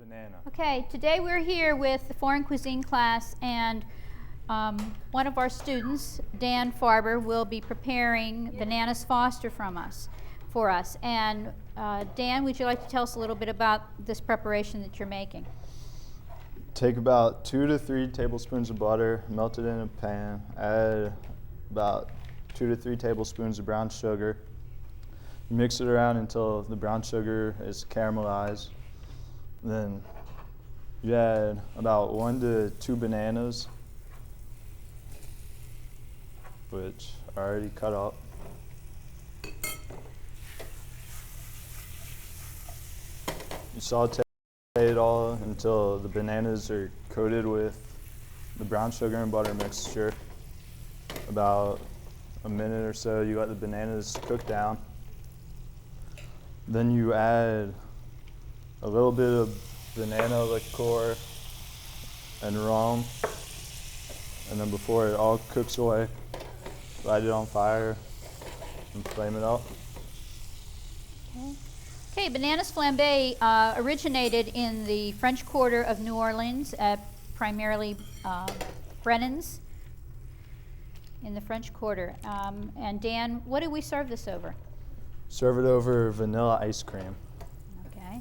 banana. Okay, today we're here with the foreign cuisine class, and one of our students, Dan Farber, will be preparing bananas Foster for us. And Dan, would you like to tell us a little bit about this preparation that you're making? Take about 2 to 3 tablespoons of butter, melt it in a pan, add about 2 to 3 tablespoons of brown sugar. Mix it around until the brown sugar is caramelized. Then you add about 1 to 2 bananas, which are already cut up. You saute it all until the bananas are coated with the brown sugar and butter mixture. About a minute or so, you let the bananas cook down. Then you add a little bit of banana liqueur and rum, and then before it all cooks away, light it on fire and flame it up. Okay, bananas flambé originated in the French Quarter of New Orleans, primarily Brennan's in the French Quarter. And Dan, what do we serve this over? Serve it over vanilla ice cream. Okay.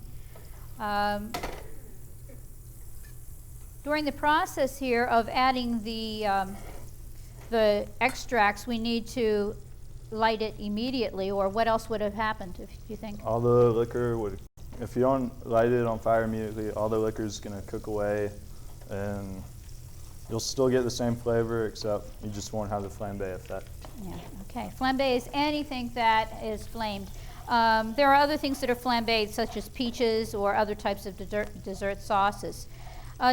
During the process here of adding the extracts, we need to light it immediately, or what else would have happened, if you think? All the liquor would, if you don't light it on fire immediately, all the liquor is going to cook away, and you'll still get the same flavor, except you just won't have the flambe effect. Yeah, okay. Flambe is anything that is flamed. There are other things that are flambéed, such as peaches or other types of dessert sauces.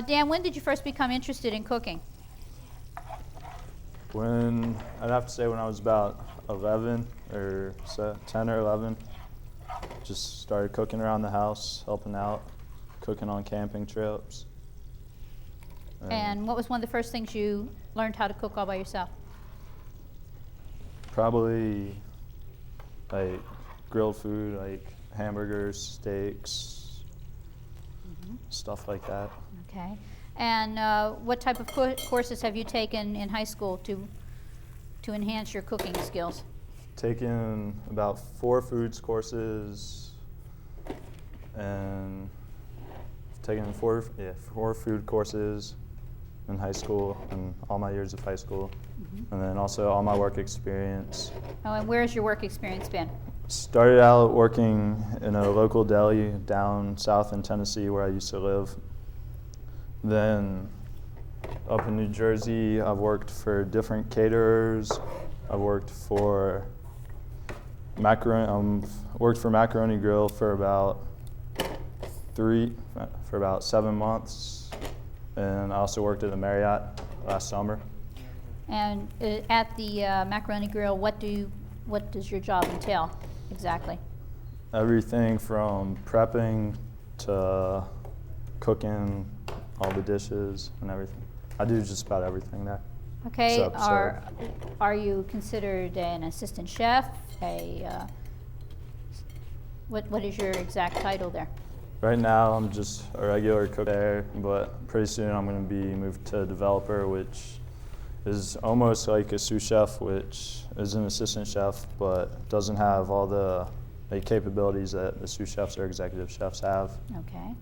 Dan, when did you first become interested in cooking? I'd have to say when I was about 11 or 10 or 11, just started cooking around the house, helping out, cooking on camping trips. And what was one of the first things you learned how to cook all by yourself? Probably like grilled food, like hamburgers, steaks, stuff like that. Okay. And what type of courses have you taken in high school to enhance your cooking skills? Taken about 4 foods courses, and taken 4 food courses in high school and all my years of high school, and then also all my work experience. Oh, and where's your work experience been? Started out working in a local deli down south in Tennessee where I used to live. Then up in New Jersey, I've worked for different caterers. I've worked for Macaroni Grill for about 7 months, and I also worked at the Marriott last summer. And at the Macaroni Grill, what does your job entail exactly? Everything from prepping to cooking all the dishes and everything. I do just about everything there. Okay, are you considered an assistant chef? What is your exact title there? Right now I'm just a regular cook there, but pretty soon I'm going to be moved to developer, which is almost like a sous chef, which is an assistant chef, but doesn't have all the capabilities that the sous chefs or executive chefs have. Okay.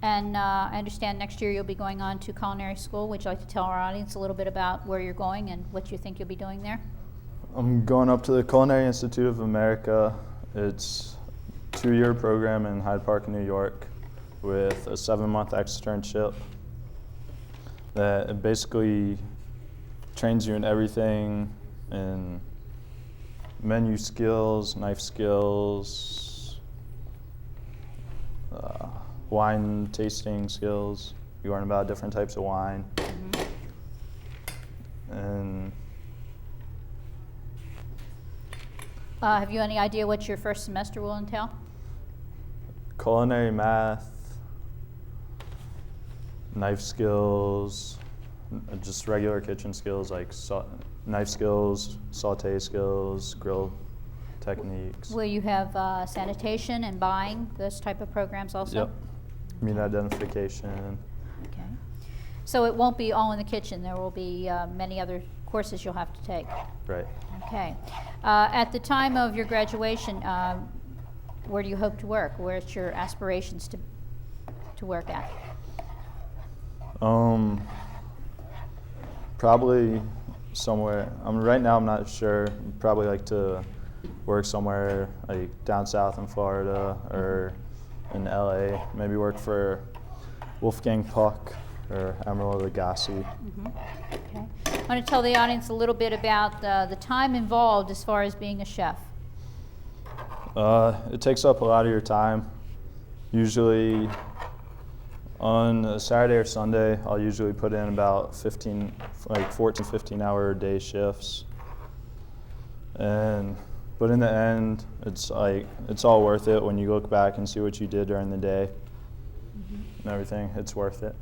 And I understand next year you'll be going on to culinary school. Would you like to tell our audience a little bit about where you're going and what you think you'll be doing there? I'm going up to the Culinary Institute of America. It's a 2-year program in Hyde Park, New York, with a 7-month externship that basically trains you in everything, in menu skills, knife skills, wine tasting skills. You learn about different types of wine. And have you any idea what your first semester will entail? Culinary math, knife skills, just regular kitchen skills like knife skills, saute skills, grill techniques. Will you have sanitation and buying, those type of programs also? Yep. Meat identification. Okay. So it won't be all in the kitchen. There will be many other courses you'll have to take. Right. Okay. At the time of your graduation, where do you hope to work? Where's your aspirations to work at? Probably somewhere. Right now I'm not sure. Probably like to work somewhere like down south in Florida or in LA. Maybe work for Wolfgang Puck or Emeril Lagasse. Okay. I want to tell the audience a little bit about the time involved as far as being a chef. It takes up a lot of your time. Usually on a Saturday or Sunday, I'll usually put in about 14, 15-hour day shifts. But in the end, it's all worth it when you look back and see what you did during the day and everything. It's worth it.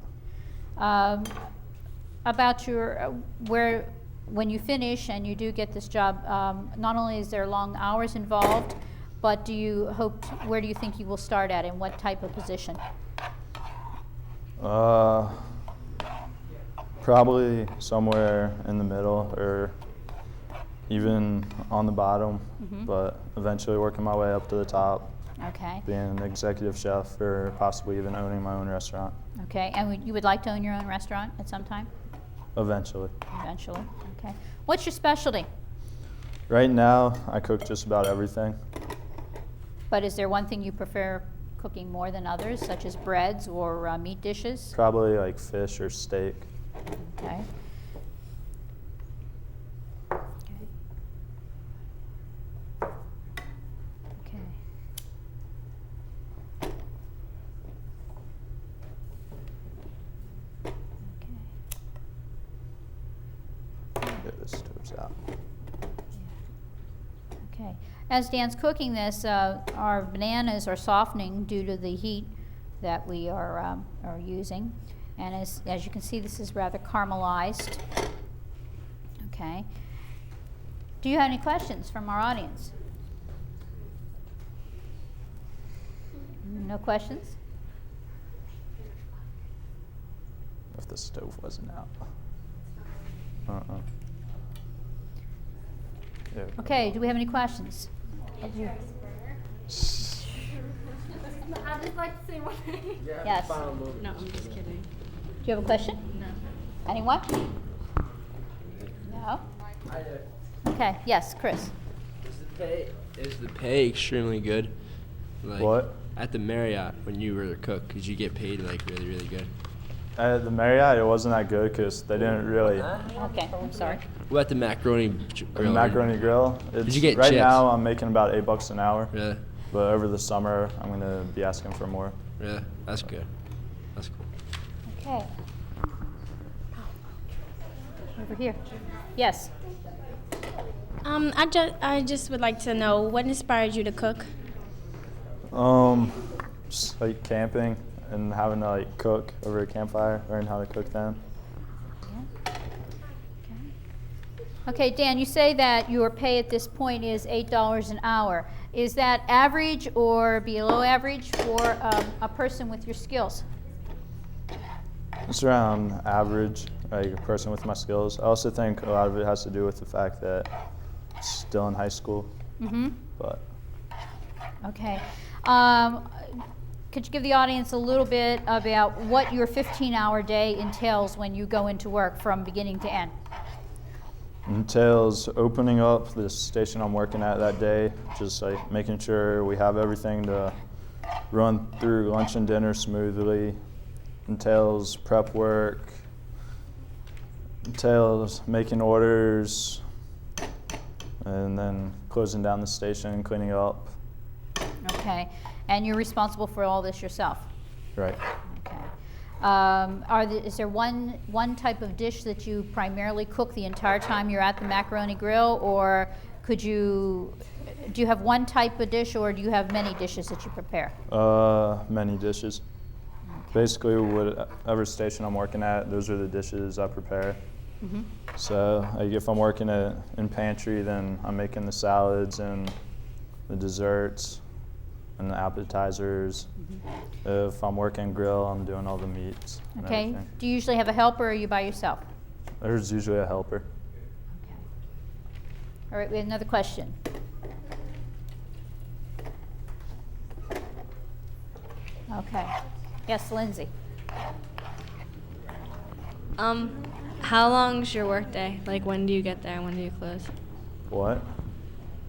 About when you finish and you do get this job, not only is there long hours involved, but where do you think you will start at, and what type of position? Probably somewhere in the middle or even on the bottom, but eventually working my way up to the top. Okay. Being an executive chef or possibly even owning my own restaurant. Okay, and you would like to own your own restaurant at some time? Eventually. Eventually, okay. What's your specialty? Right now, I cook just about everything. But is there one thing you prefer cooking more than others, such as breads or meat dishes? Probably like fish or steak. Okay. Get the stoves out. Okay. As Dan's cooking this, our bananas are softening due to the heat that we are using. And as you can see, this is rather caramelized. Okay. Do you have any questions from our audience? No questions? If the stove wasn't out. Yeah. Okay, do we have any questions? I'd just like to say one thing. Yes. No, I'm just kidding. Do you have a question? No. Anyone? No? Okay, yes, Chris. Is the pay extremely good? Like, What? At the Marriott, when you were a cook, could you get paid like really, really good? At the Marriott, it wasn't that good because they didn't really. Okay, I'm sorry. What at the macaroni grill? The macaroni grill. Did you get right chips? now? I'm making about $8 an hour. Really? But over the summer, I'm gonna be asking for more. Really? That's good. That's cool. Okay. Over here. Yes. I just would like to know what inspired you to cook. Just like camping and having to like cook over a campfire, learn how to cook then. Okay, Dan, you say that your pay at this point is $8 an hour. Is that average or below average for a person with your skills? It's around average, like a person with my skills. I also think a lot of it has to do with the fact that I'm still in high school. Mm-hmm. But Okay. Could you give the audience a little bit about what your 15-hour day entails when you go into work from beginning to end? entails opening up the station I'm working at that day, just like making sure we have everything to run through lunch and dinner smoothly. Entails prep work, entails making orders, and then closing down the station and cleaning up. Okay, and you're responsible for all this yourself? Right. Okay. Is there one type of dish that you primarily cook the entire time you're at the macaroni grill, or do you have one type of dish, or do you have many dishes that you prepare? Many dishes. Basically, whatever station I'm working at, those are the dishes I prepare. Mm-hmm. So like if I'm working in pantry, then I'm making the salads and the desserts, and the appetizers. If I'm working grill, I'm doing all the meats and Okay. everything. Do you usually have a helper, or are you by yourself? There's usually a helper. Okay. All right, we have another question. Okay. Yes, Lindsay. How long's your workday? Like, when do you get there and when do you close? What?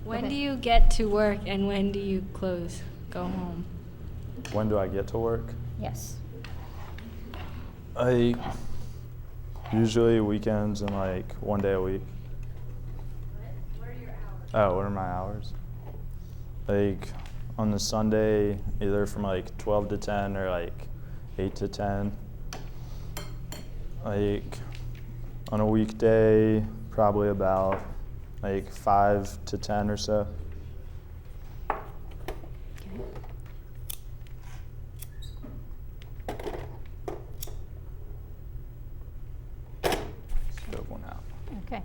When Okay. do you get to work and when do you close? Go home. When do I get to work? Yes. Like, usually weekends and like 1 day a week. What are your hours? Oh, what are my hours? Like, on the Sunday, either from like 12 to 10 or like 8 to 10. Like, on a weekday, probably about like 5 to 10 or so. Stove one out. Okay.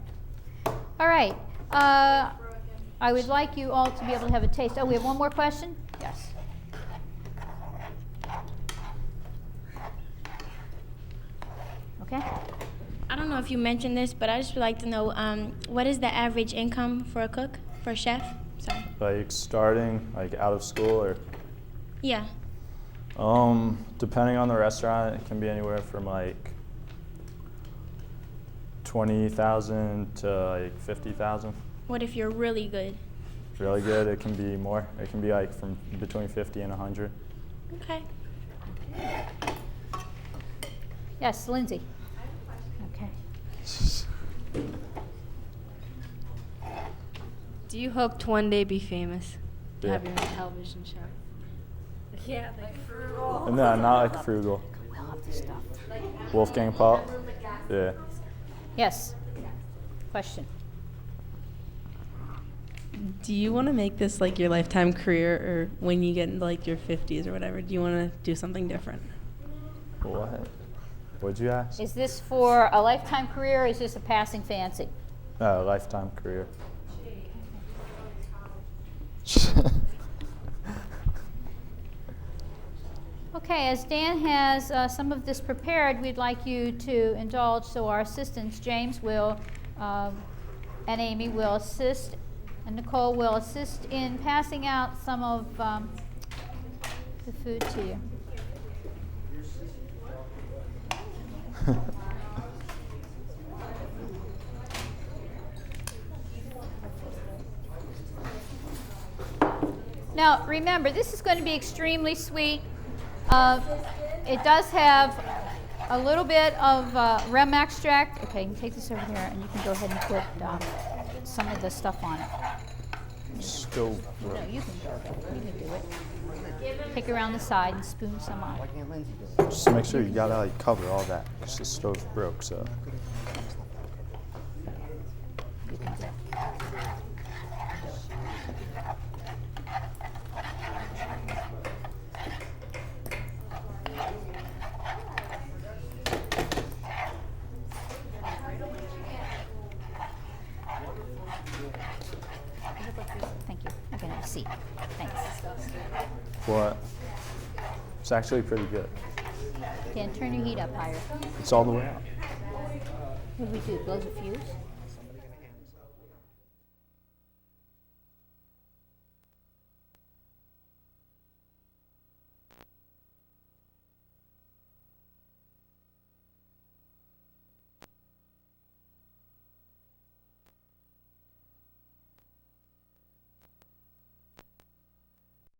All right. I would like you all to be able to have a taste. Oh, we have one more question? Yes. Okay. I don't know if you mentioned this, but I just would like to know what is the average income for a cook, for a chef? Sorry. Like starting like out of school or Yeah. depending on the restaurant, it can be anywhere from like 20,000 to like 50,000. What if you're really good? Really good, it can be more. It can be like from between 50 and 100. Okay. Yes, Lindsay. Okay. Do you hope to one day be famous? To Yeah. have your own television show? Yeah, like frugal. No, not like frugal. We'll have the stuff. Wolfgang Pop. Yeah. Yes. Question. Do you want to make this like your lifetime career, or when you get into like your 50s or whatever, do you want to do something different? What? What'd you ask? Is this for a lifetime career, or is this a passing fancy? Lifetime career. Okay, as Dan has some of this prepared, we'd like you to indulge, so our assistants, James will, and Amy will assist, and Nicole will assist in passing out some of the food to you. Now, remember, this is going to be extremely sweet. It does have a little bit of rem extract. Okay, you can take this over there, and you can go ahead and put some of the stuff on it. Stove. No, you can go ahead. You can do it. Pick around the side and spoon some on. Just make sure you gotta like cover all that because the stove broke. So. Thank you. I can have a seat. Thanks. What? It's actually pretty good. Dan, turn your heat up higher. It's all the way out. What do we do? Blows a fuse?